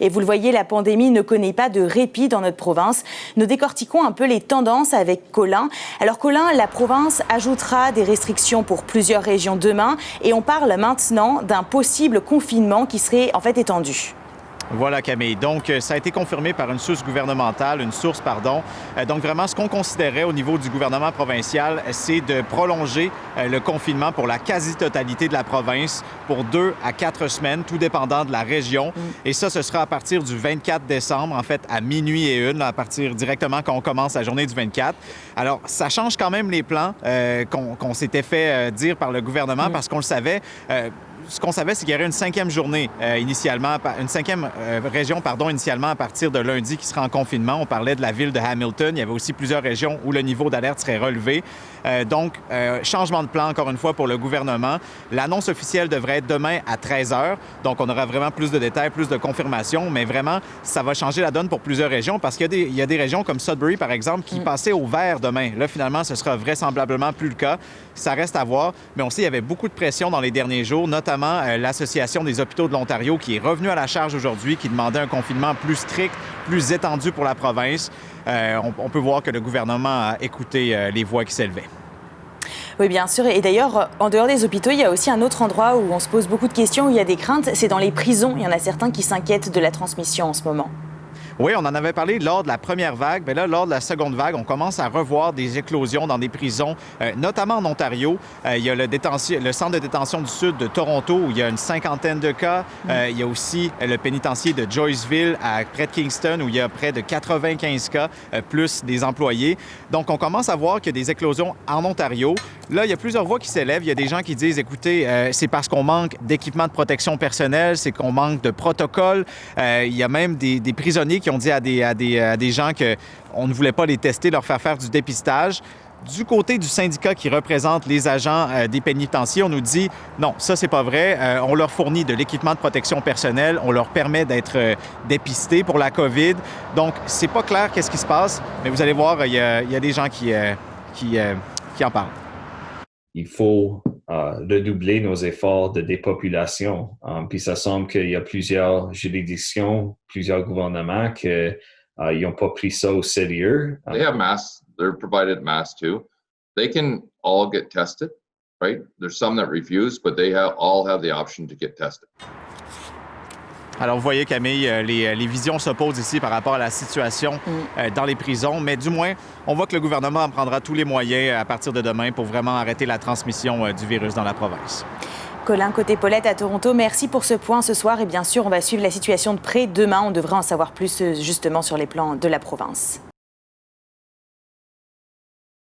Et vous le voyez, la pandémie ne connaît pas de répit dans notre province. Nous décortiquons un peu les tendances avec Colin. Alors Colin, la province ajoutera des restrictions pour plusieurs régions demain et on parle maintenant d'un possible confinement qui serait en fait étendu. Voilà, Camille. Donc, ça a été confirmé par une source, pardon. Donc, vraiment, ce qu'on considérait au niveau du gouvernement provincial, c'est de prolonger le confinement pour la quasi-totalité de la province pour 2 à 4 semaines, tout dépendant de la région. Et ça, ce sera à partir du 24 décembre, en fait, à minuit et 1, à partir directement quand on commence la journée du 24. Alors, ça change quand même les plans qu'on s'était fait dire par le gouvernement parce qu'on le savait. Ce qu'on savait, c'est qu'il y aurait une 5e journée initialement, une 5e région, initialement à partir de lundi qui sera en confinement. On parlait de la ville de Hamilton. Il y avait aussi plusieurs régions où le niveau d'alerte serait relevé. Donc, changement de plan, encore une fois, pour le gouvernement. L'annonce officielle devrait être demain à 13 h. Donc, on aura vraiment plus de détails, plus de confirmations. Mais vraiment, ça va changer la donne pour plusieurs régions parce qu'il y a des régions comme Sudbury, par exemple, qui passaient au vert demain. Là, finalement, ce sera vraisemblablement plus le cas. Ça reste à voir. Mais on sait qu'il y avait beaucoup de pression dans les derniers jours, notamment l'Association des hôpitaux de l'Ontario qui est revenue à la charge aujourd'hui, qui demandait un confinement plus strict, plus étendu pour la province. On peut voir que le gouvernement a écouté les voix qui s'élevaient. Oui, bien sûr. Et d'ailleurs, en dehors des hôpitaux, il y a aussi un autre endroit où on se pose beaucoup de questions, où il y a des craintes. C'est dans les prisons. Il y en a certains qui s'inquiètent de la transmission en ce moment. Oui, on en avait parlé lors de la première vague, mais là, lors de la seconde vague, on commence à revoir des éclosions dans des prisons, notamment en Ontario. Il y a le centre de détention du sud de Toronto, où il y a une 50aine de cas. Il y a aussi le pénitencier de Joyceville, près de Kingston, où il y a près de 95 cas, plus des employés. Donc, on commence à voir qu'il y a des éclosions en Ontario. Là, il y a plusieurs voix qui s'élèvent. Il y a des gens qui disent, écoutez, c'est parce qu'on manque d'équipements de protection personnelle, c'est qu'on manque de protocoles. Il y a même des prisonniers qui ont dit à des gens qu'on ne voulait pas les tester, leur faire du dépistage. Du côté du syndicat qui représente les agents des pénitenciers, on nous dit non, ça, c'est pas vrai. On leur fournit de l'équipement de protection personnelle. On leur permet d'être dépistés pour la COVID. Donc, c'est pas clair qu'est-ce qui se passe, mais vous allez voir, il y a des gens qui en parlent. Il faut redoubler nos efforts de dépopulation. Puis ça semble qu'il y a plusieurs juridictions, plusieurs gouvernements qui n'ont pas pris ça au sérieux. They have masks. They're provided masks too. They can all get tested, right? There's some that refuse, but they all have the option to get tested. Alors, vous voyez, Camille, les visions s'opposent ici par rapport à la situation dans les prisons, mais du moins, on voit que le gouvernement en prendra tous les moyens à partir de demain pour vraiment arrêter la transmission du virus dans la province. Colin Côté-Paulette à Toronto, merci pour ce point ce soir et bien sûr, on va suivre la situation de près. Demain, on devrait en savoir plus justement sur les plans de la province.